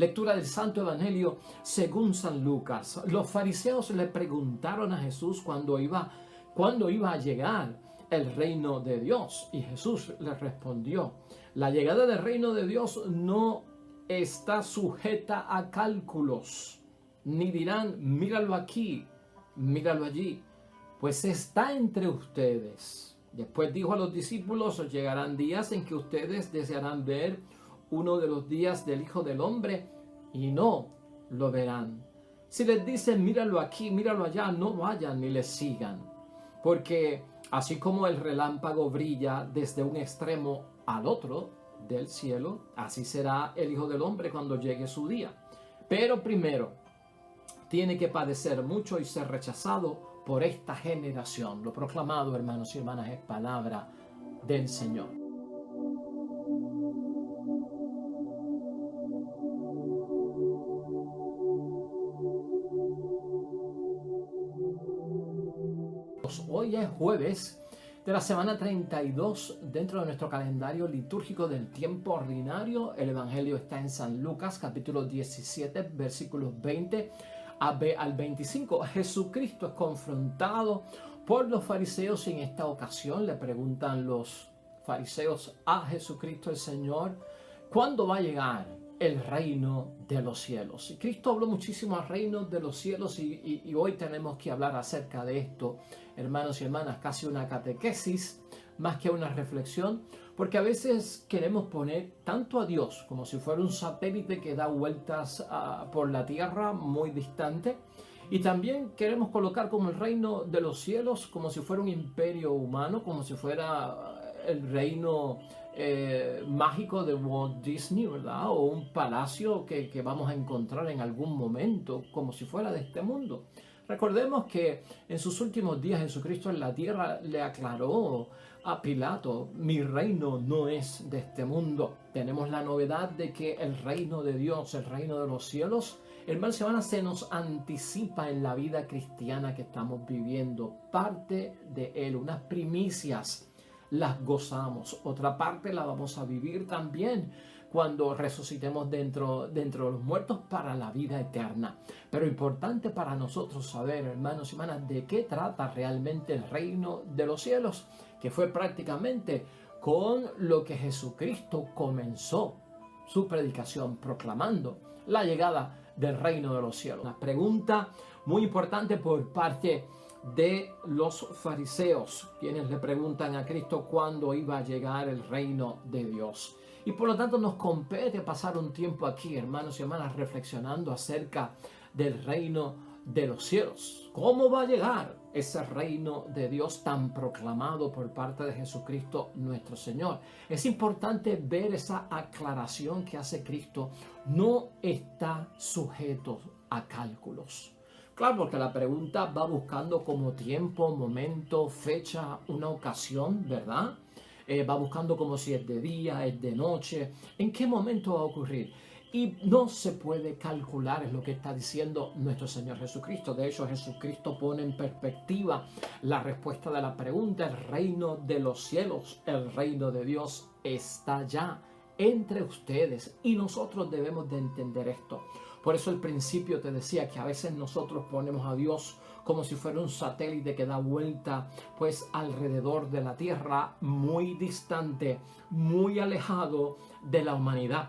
Lectura del Santo Evangelio según San Lucas. Los fariseos le preguntaron a Jesús cuándo iba a llegar el reino de Dios. Y Jesús les respondió: la llegada del reino de Dios no está sujeta a cálculos, ni dirán míralo aquí, míralo allí, pues está entre ustedes. Después dijo a los discípulos: llegarán días en que ustedes desearán ver uno de los días del Hijo del Hombre y no lo verán. Si les dicen míralo aquí, míralo allá, no vayan ni les sigan, porque así como el relámpago brilla desde un extremo al otro del cielo, así será el Hijo del Hombre cuando llegue su día. Pero primero tiene que padecer mucho y ser rechazado por esta generación. Lo proclamado, hermanos y hermanas, es palabra del Señor. Hoy es jueves de la semana 32 dentro de nuestro calendario litúrgico del tiempo ordinario. El Evangelio está en San Lucas, capítulo 17, versículos 20 al 25. Jesucristo es confrontado por los fariseos y en esta ocasión le preguntan los fariseos a Jesucristo el Señor: ¿cuándo va a llegar el reino de los cielos? Y Cristo habló muchísimo al reino de los cielos y hoy tenemos que hablar acerca de esto, hermanos y hermanas, casi una catequesis más que una reflexión, porque a veces queremos poner tanto a Dios como si fuera un satélite que da vueltas por la tierra muy distante, y también queremos colocar como el reino de los cielos como si fuera un imperio humano, como si fuera el reino mágico de Walt Disney, ¿verdad? O un palacio que vamos a encontrar en algún momento, como si fuera de este mundo. Recordemos que en sus últimos días Jesucristo en la tierra le aclaró a Pilato: mi reino no es de este mundo. Tenemos la novedad de que el reino de Dios, el reino de los cielos, hermanos y hermanas, se nos anticipa en la vida cristiana que estamos viviendo. Parte de él, unas primicias las gozamos, otra parte la vamos a vivir también cuando resucitemos dentro de los muertos para la vida eterna. Pero importante para nosotros saber, hermanos y hermanas, de qué trata realmente el reino de los cielos, que fue prácticamente con lo que Jesucristo comenzó su predicación, proclamando la llegada del reino de los cielos. Una pregunta muy importante por parte de los fariseos, quienes le preguntan a Cristo cuándo iba a llegar el reino de Dios. Y por lo tanto nos compete pasar un tiempo aquí, hermanos y hermanas, reflexionando acerca del reino de los cielos. ¿Cómo va a llegar ese reino de Dios tan proclamado por parte de Jesucristo nuestro Señor? Es importante ver esa aclaración que hace Cristo. No está sujeto a cálculos. Claro, porque la pregunta va buscando como tiempo, momento, fecha, una ocasión, ¿verdad? Va buscando como si es de día, es de noche, en qué momento va a ocurrir. Y no se puede calcular, es lo que está diciendo nuestro Señor Jesucristo. De hecho, Jesucristo pone en perspectiva la respuesta de la pregunta. El reino de los cielos, el reino de Dios está ya entre ustedes y nosotros debemos de entender esto. Por eso al principio te decía que a veces nosotros ponemos a Dios como si fuera un satélite que da vuelta pues alrededor de la tierra, muy distante, muy alejado de la humanidad,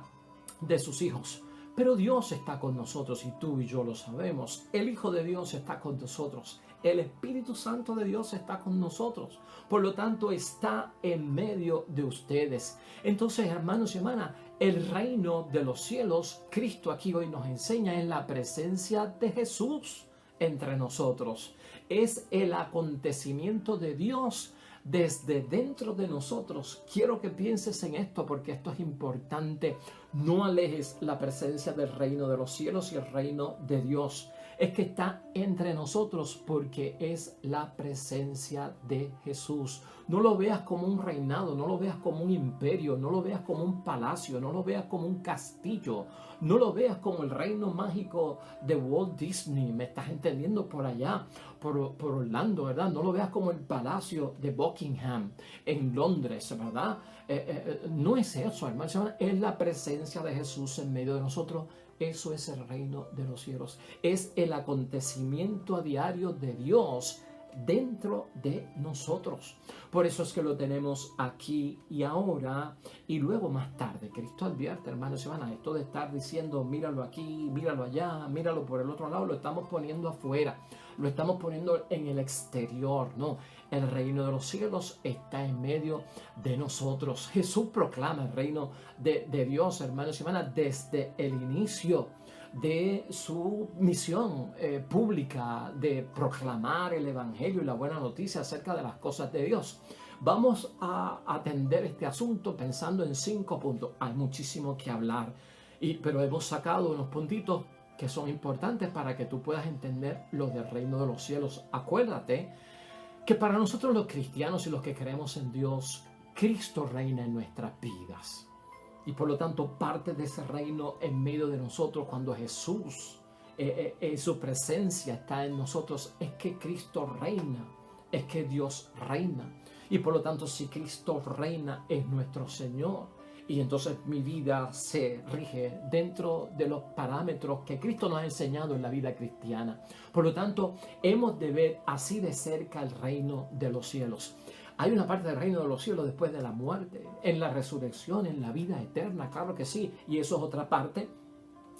de sus hijos. Pero Dios está con nosotros y tú y yo lo sabemos. El Hijo de Dios está con nosotros. El Espíritu Santo de Dios está con nosotros. Por lo tanto, está en medio de ustedes. Entonces, hermanos y hermanas, el reino de los cielos, Cristo aquí hoy nos enseña, es la presencia de Jesús entre nosotros. Es el acontecimiento de Dios desde dentro de nosotros. Quiero que pienses en esto porque esto es importante. No alejes la presencia del reino de los cielos y el reino de Dios. Es que está entre nosotros porque es la presencia de Jesús. No lo veas como un reinado, no lo veas como un imperio, no lo veas como un palacio, no lo veas como un castillo, no lo veas como el reino mágico de Walt Disney, me estás entendiendo, por allá, por Orlando, ¿verdad? No lo veas como el palacio de Buckingham en Londres, ¿verdad? No es eso, hermanos, es la presencia de Jesús en medio de nosotros Eso es el reino de los cielos. Es el acontecimiento a diario de Dios dentro de nosotros. Por eso es que lo tenemos aquí y ahora y luego más tarde. Cristo advierte, hermanos y hermanas, esto de estar diciendo míralo aquí, míralo allá, míralo por el otro lado, lo estamos poniendo afuera, lo estamos poniendo en el exterior, ¿no? El reino de los cielos está en medio de nosotros. Jesús proclama el reino de Dios, hermanos y hermanas, desde el inicio de su misión pública de proclamar el evangelio y la buena noticia acerca de las cosas de Dios. Vamos a atender este asunto pensando en 5 puntos. Hay muchísimo que hablar, pero hemos sacado unos puntitos que son importantes para que tú puedas entender lo del reino de los cielos. Acuérdate que para nosotros los cristianos y los que creemos en Dios, Cristo reina en nuestras vidas. Y por lo tanto, parte de ese reino en medio de nosotros, cuando Jesús, su presencia está en nosotros, es que Cristo reina, es que Dios reina. Y por lo tanto, si Cristo reina, es nuestro Señor. Y entonces mi vida se rige dentro de los parámetros que Cristo nos ha enseñado en la vida cristiana. Por lo tanto, hemos de ver así de cerca el reino de los cielos. Hay una parte del reino de los cielos después de la muerte, en la resurrección, en la vida eterna, claro que sí. Y eso es otra parte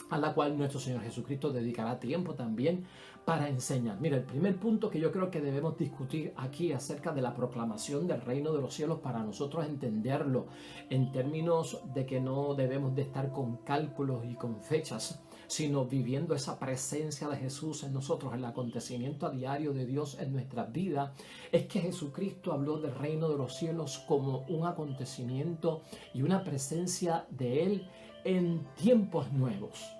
a la cual nuestro Señor Jesucristo dedicará tiempo también para enseñar. Mira, el primer punto que yo creo que debemos discutir aquí acerca de la proclamación del reino de los cielos para nosotros entenderlo en términos de que no debemos de estar con cálculos y con fechas, sino viviendo esa presencia de Jesús en nosotros, el acontecimiento a diario de Dios en nuestras vidas, es que Jesucristo habló del reino de los cielos como un acontecimiento y una presencia de Él en tiempos nuevos.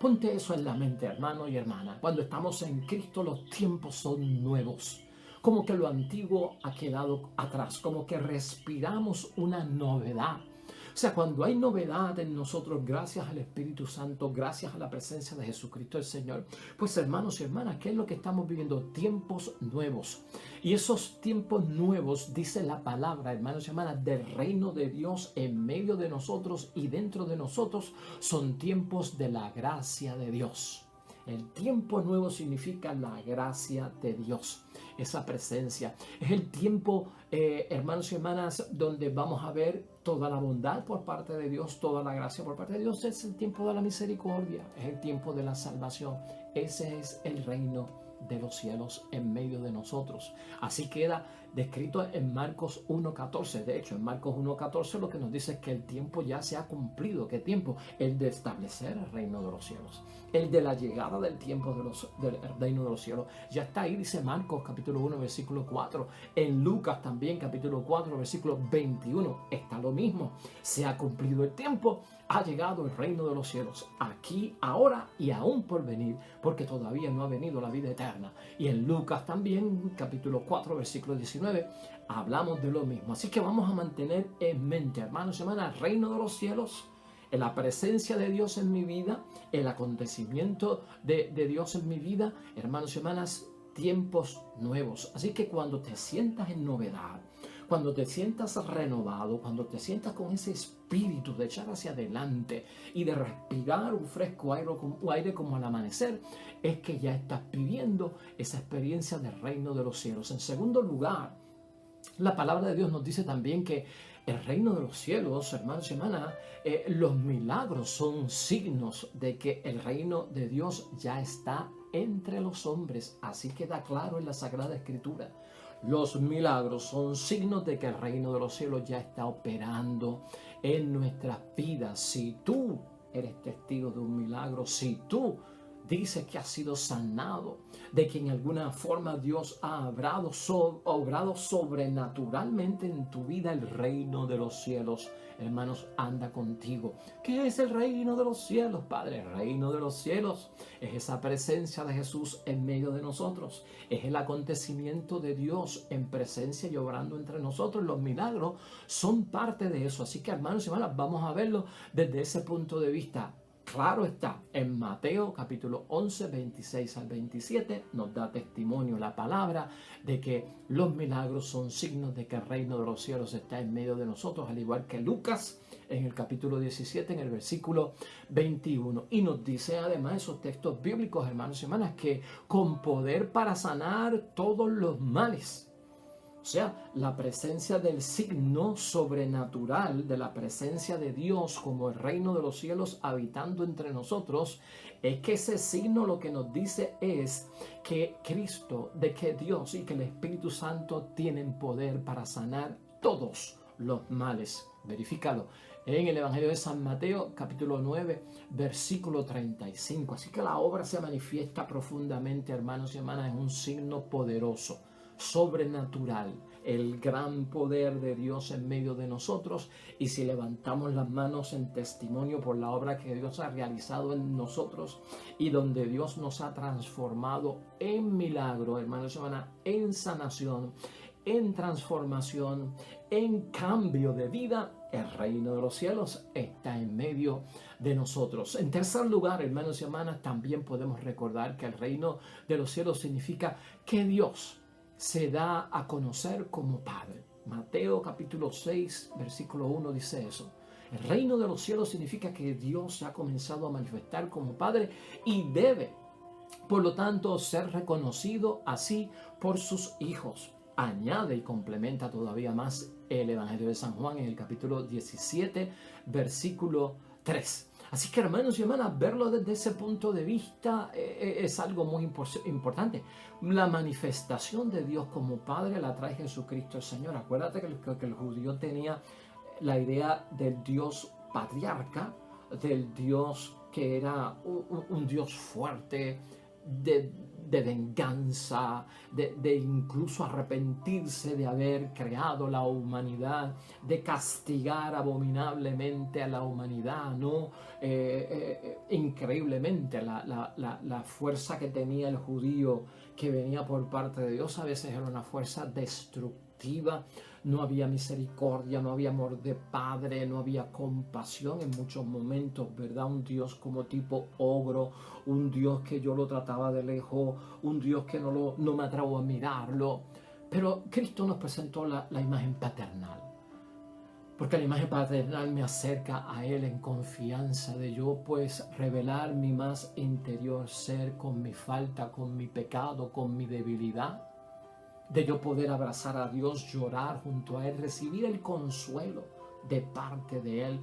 Ponte eso en la mente, hermano y hermana. Cuando estamos en Cristo, los tiempos son nuevos. Como que lo antiguo ha quedado atrás, como que respiramos una novedad. O sea, cuando hay novedad en nosotros, gracias al Espíritu Santo, gracias a la presencia de Jesucristo el Señor, pues hermanos y hermanas, ¿qué es lo que estamos viviendo? Tiempos nuevos. Y esos tiempos nuevos, dice la palabra, hermanos y hermanas, del reino de Dios en medio de nosotros y dentro de nosotros, son tiempos de la gracia de Dios. El tiempo nuevo significa la gracia de Dios, esa presencia. Es el tiempo, hermanos y hermanas, donde vamos a ver toda la bondad por parte de Dios, toda la gracia por parte de Dios. Es el tiempo de la misericordia, es el tiempo de la salvación. Ese es el reino de los cielos en medio de nosotros. Así queda descrito en Marcos 1.14. De hecho, en Marcos 1.14 lo que nos dice es que el tiempo ya se ha cumplido. ¿Qué tiempo? El de establecer el reino de los cielos. El de la llegada del tiempo del reino de los cielos. Ya está ahí, dice Marcos capítulo 1, versículo 4. En Lucas también capítulo 4, versículo 21. Está lo mismo. Se ha cumplido el tiempo. Ha llegado el reino de los cielos. Aquí, ahora y aún por venir. Porque todavía no ha venido la vida eterna. Y en Lucas también capítulo 4, versículo 19. Hablamos de lo mismo. Así que vamos a mantener en mente, hermanos y hermanas, el reino de los cielos, en la presencia de Dios en mi vida, el acontecimiento de Dios en mi vida, hermanos y hermanas, tiempos nuevos. Así que cuando te sientas en novedad, cuando te sientas renovado, cuando te sientas con ese espíritu de echar hacia adelante y de respirar un fresco aire como al amanecer, es que ya estás viviendo esa experiencia del reino de los cielos. En segundo lugar, la palabra de Dios nos dice también que el reino de los cielos, hermanos y hermanas, los milagros son signos de que el reino de Dios ya está entre los hombres. Así queda claro en la Sagrada Escritura. Los milagros son signos de que el reino de los cielos ya está operando en nuestras vidas. Si tú eres testigo de un milagro, si tú dices que has sido sanado, de que en alguna forma Dios ha obrado sobrenaturalmente en tu vida, el reino de los cielos, hermanos, anda contigo. ¿Qué es el reino de los cielos, Padre? El reino de los cielos es esa presencia de Jesús en medio de nosotros. Es el acontecimiento de Dios en presencia y obrando entre nosotros. Los milagros son parte de eso. Así que, hermanos y hermanas, vamos a verlo desde ese punto de vista. Claro está, en Mateo capítulo 11, 26 al 27 nos da testimonio la palabra de que los milagros son signos de que el reino de los cielos está en medio de nosotros, al igual que Lucas en el capítulo 17, en el versículo 21. Y nos dice además esos textos bíblicos, hermanos y hermanas, que con poder para sanar todos los males. O sea, la presencia del signo sobrenatural, de la presencia de Dios como el reino de los cielos habitando entre nosotros, es que ese signo lo que nos dice es que Cristo, de que Dios y que el Espíritu Santo tienen poder para sanar todos los males. Verifícalo en el Evangelio de San Mateo, capítulo 9, versículo 35. Así que la obra se manifiesta profundamente, hermanos y hermanas, en un signo poderoso, sobrenatural, el gran poder de Dios en medio de nosotros. Y si levantamos las manos en testimonio por la obra que Dios ha realizado en nosotros y donde Dios nos ha transformado en milagro, hermanos y hermanas, en sanación, en transformación, en cambio de vida, el reino de los cielos está en medio de nosotros. En tercer lugar, hermanos y hermanas, también podemos recordar que el reino de los cielos significa que Dios se da a conocer como Padre. Mateo capítulo 6, versículo 1 dice eso. El reino de los cielos significa que Dios se ha comenzado a manifestar como Padre y debe, por lo tanto, ser reconocido así por sus hijos. Añade y complementa todavía más el Evangelio de San Juan en el capítulo 17, versículo 3. Así que, hermanos y hermanas, verlo desde ese punto de vista es algo muy importante. La manifestación de Dios como Padre la trae Jesucristo el Señor. Acuérdate que el judío tenía la idea del Dios patriarca, del Dios que era un Dios fuerte, de venganza, de incluso arrepentirse de haber creado la humanidad, de castigar abominablemente a la humanidad, ¿no? Increíblemente la fuerza que tenía el judío que venía por parte de Dios a veces era una fuerza destructiva. No había misericordia, no había amor de padre, no había compasión en muchos momentos, ¿verdad? Un Dios como tipo ogro, un Dios que yo lo trataba de lejos, un Dios que no me atrevo a mirarlo. Pero Cristo nos presentó la imagen paternal, porque la imagen paternal me acerca a Él en confianza de yo pues revelar mi más interior ser con mi falta, con mi pecado, con mi debilidad, de yo poder abrazar a Dios, llorar junto a Él, recibir el consuelo de parte de Él,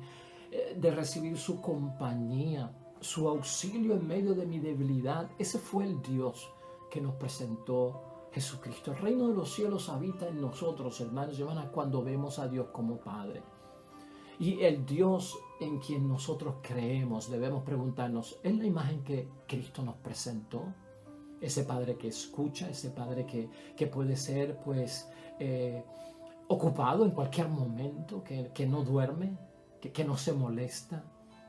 de recibir su compañía, su auxilio en medio de mi debilidad. Ese fue el Dios que nos presentó Jesucristo. El reino de los cielos habita en nosotros, hermanos y hermanas, cuando vemos a Dios como Padre. Y el Dios en quien nosotros creemos, debemos preguntarnos, ¿es la imagen que Cristo nos presentó? Ese Padre que escucha, ese Padre que puede ser pues ocupado en cualquier momento, que no duerme, que no se molesta,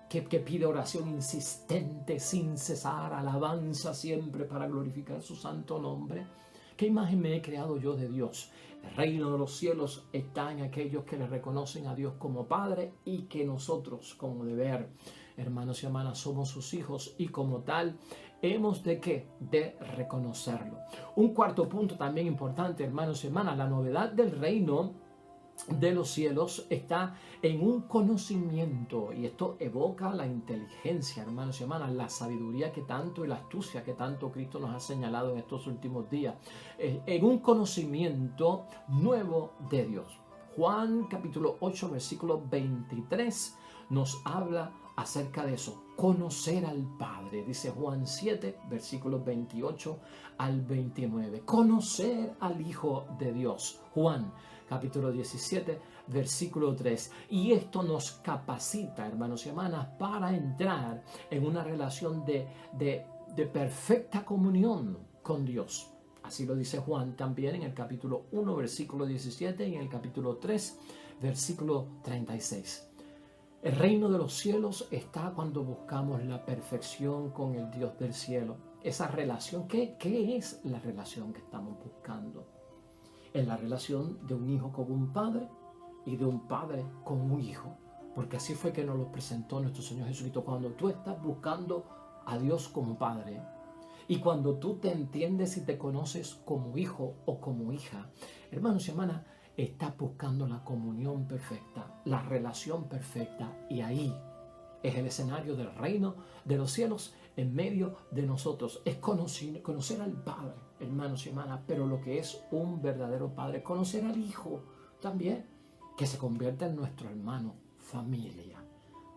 que pide oración insistente sin cesar, alabanza siempre para glorificar su santo nombre. ¿Qué imagen me he creado yo de Dios? El reino de los cielos está en aquellos que le reconocen a Dios como Padre y que nosotros, como deber, hermanos y hermanas, somos sus hijos y como tal hemos de ¿qué? De reconocerlo. Un cuarto punto también importante, hermanos y hermanas, la novedad del reino de los cielos está en un conocimiento, y esto evoca la inteligencia, hermanos y hermanas, la sabiduría que tanto y la astucia que tanto Cristo nos ha señalado en estos últimos días, en un conocimiento nuevo de Dios. Juan capítulo 8 versículo 23 nos habla acerca de eso, conocer al Padre, dice Juan 7 versículos 28 al 29, conocer al Hijo de Dios, Juan capítulo 17, versículo 3. Y esto nos capacita, hermanos y hermanas, para entrar en una relación de perfecta comunión con Dios. Así lo dice Juan también en el capítulo 1, versículo 17 y en el capítulo 3, versículo 36. El reino de los cielos está cuando buscamos la perfección con el Dios del cielo. Esa relación, ¿qué es la relación que estamos buscando? Es la relación de un hijo con un padre y de un padre con un hijo. porque así fue que nos lo presentó nuestro Señor Jesucristo. Cuando tú estás buscando a Dios como Padre, y cuando tú te entiendes y te conoces como hijo o como hija, hermanos y hermanas, estás buscando la comunión perfecta, la relación perfecta, y ahí es el escenario del reino de los cielos en medio de nosotros. Es conocer al Padre, hermanos y hermanas, pero lo que es un verdadero Padre, conocer al Hijo también, que se convierte en nuestro hermano, familia.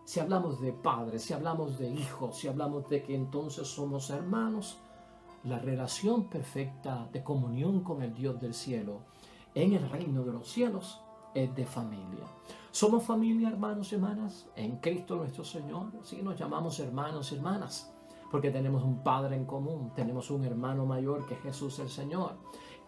Si hablamos de Padre, si hablamos de Hijo, si hablamos de que entonces somos hermanos, la relación perfecta de comunión con el Dios del cielo en el reino de los cielos es de familia. ¿Somos familia, hermanos y hermanas? En Cristo nuestro Señor. Sí, nos llamamos hermanos y hermanas, porque tenemos un Padre en común, tenemos un hermano mayor que Jesús el Señor.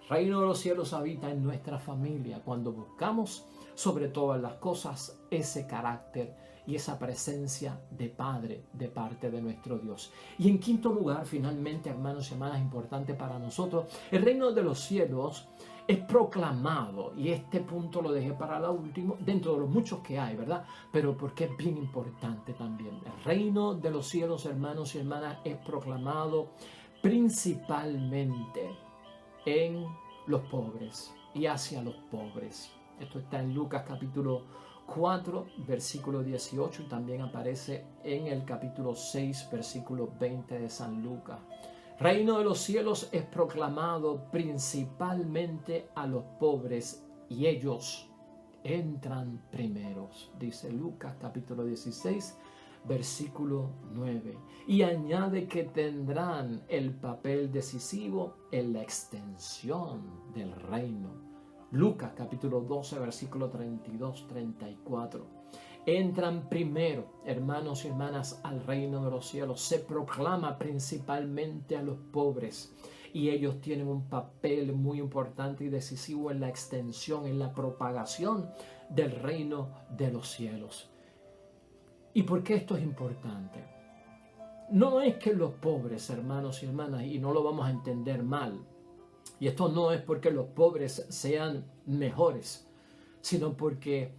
El reino de los cielos habita en nuestra familia cuando buscamos sobre todas las cosas ese carácter y esa presencia de Padre de parte de nuestro Dios. Y en quinto lugar, finalmente, hermanos y hermanas, importante para nosotros, el reino de los cielos es proclamado, y este punto lo dejé para la última, dentro de los muchos que hay, ¿verdad? Pero porque es bien importante también. El reino de los cielos, hermanos y hermanas, es proclamado principalmente en los pobres y hacia los pobres. Esto está en Lucas capítulo 4, versículo 18, y también aparece en el capítulo 6, versículo 20 de San Lucas. Reino de los cielos es proclamado principalmente a los pobres, y ellos entran primeros, dice Lucas capítulo 16, versículo 9. Y añade que tendrán el papel decisivo en la extensión del reino. Lucas capítulo 12, versículo 32-34. Entran primero, hermanos y hermanas, al reino de los cielos. Se proclama principalmente a los pobres, y ellos tienen un papel muy importante y decisivo en la extensión, en la propagación del reino de los cielos. ¿Y por qué esto es importante? No es que los pobres, hermanos y hermanas, y no lo vamos a entender mal, y esto no es porque los pobres sean mejores, sino porque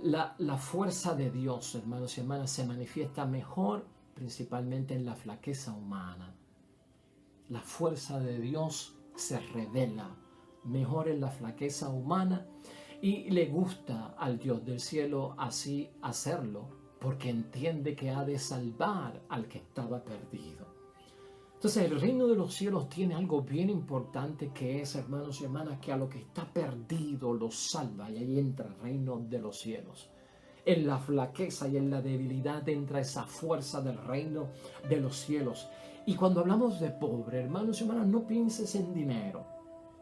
la fuerza de Dios, hermanos y hermanas, se manifiesta mejor principalmente en la flaqueza humana. La fuerza de Dios se revela mejor en la flaqueza humana, y le gusta al Dios del cielo así hacerlo, porque entiende que ha de salvar al que estaba perdido. Entonces el reino de los cielos tiene algo bien importante, que es, hermanos y hermanas, que a lo que está perdido lo salva, y ahí entra el reino de los cielos. En la flaqueza y en la debilidad entra esa fuerza del reino de los cielos. Y cuando hablamos de pobre, hermanos y hermanas, no pienses en dinero.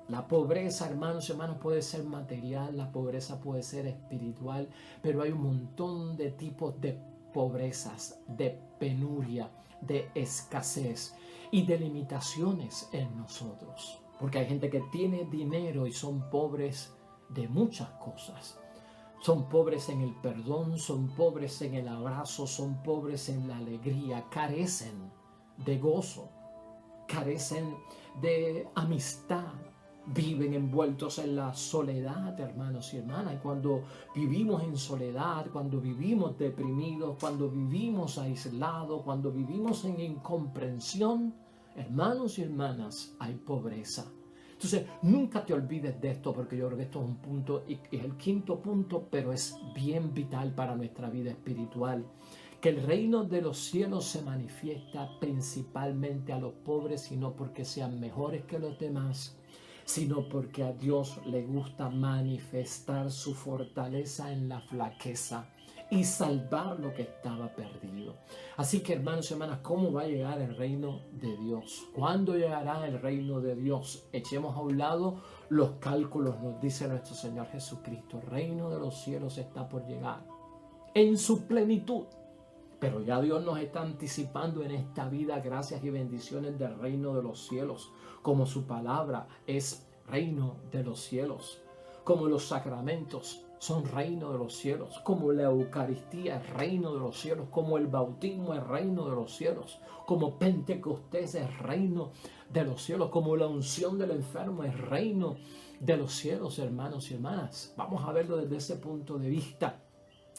La pobreza, hermanos y hermanas, puede ser material, la pobreza puede ser espiritual, pero hay un montón de tipos de pobrezas, de penuria, de escasez y de limitaciones en nosotros. Porque hay gente que tiene dinero y son pobres de muchas cosas. Son pobres en el perdón, son pobres en el abrazo, son pobres en la alegría, carecen de gozo, carecen de amistad, viven envueltos en la soledad, hermanos y hermanas. Y cuando vivimos en soledad, cuando vivimos deprimidos, cuando vivimos aislados, cuando vivimos en incomprensión, hermanos y hermanas, hay pobreza. Entonces, nunca te olvides de esto, porque yo creo que esto es un punto, y es el quinto punto, pero es bien vital para nuestra vida espiritual. Que el reino de los cielos se manifiesta principalmente a los pobres, y no porque sean mejores que los demás, sino porque a Dios le gusta manifestar su fortaleza en la flaqueza y salvar lo que estaba perdido. Así que, hermanos y hermanas, ¿cómo va a llegar el reino de Dios? ¿Cuándo llegará el reino de Dios? Echemos a un lado los cálculos, nos dice nuestro Señor Jesucristo. El reino de los cielos está por llegar en su plenitud. Pero ya Dios nos está anticipando en esta vida gracias y bendiciones del reino de los cielos, como su palabra es reino de los cielos, como los sacramentos son reino de los cielos, como la Eucaristía es reino de los cielos, como el bautismo es reino de los cielos, como Pentecostés es reino de los cielos, como la unción del enfermo es reino de los cielos, hermanos y hermanas. Vamos a verlo desde ese punto de vista.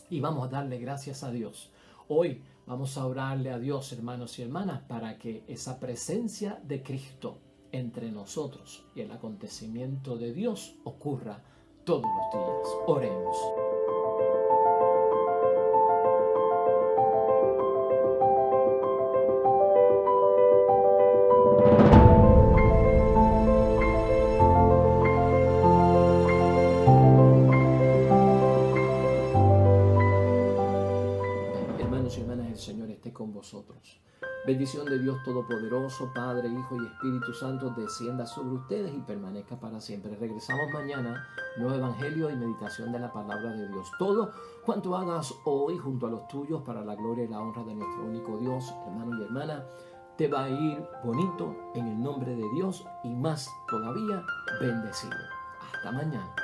y vamos a darle gracias a Dios. Hoy vamos a orarle a Dios, hermanos y hermanas, para que esa presencia de Cristo entre nosotros y el acontecimiento de Dios ocurra todos los días. Oremos. Hermanos y hermanas, el Señor esté con vosotros. Bendición de Dios Todopoderoso, Padre, Hijo y Espíritu Santo, descienda sobre ustedes y permanezca para siempre. Regresamos mañana, nuevo Evangelio y meditación de la palabra de Dios. Todo cuanto hagas hoy junto a los tuyos para la gloria y la honra de nuestro único Dios, hermano y hermana, te va a ir bonito en el nombre de Dios y más todavía bendecido. Hasta mañana.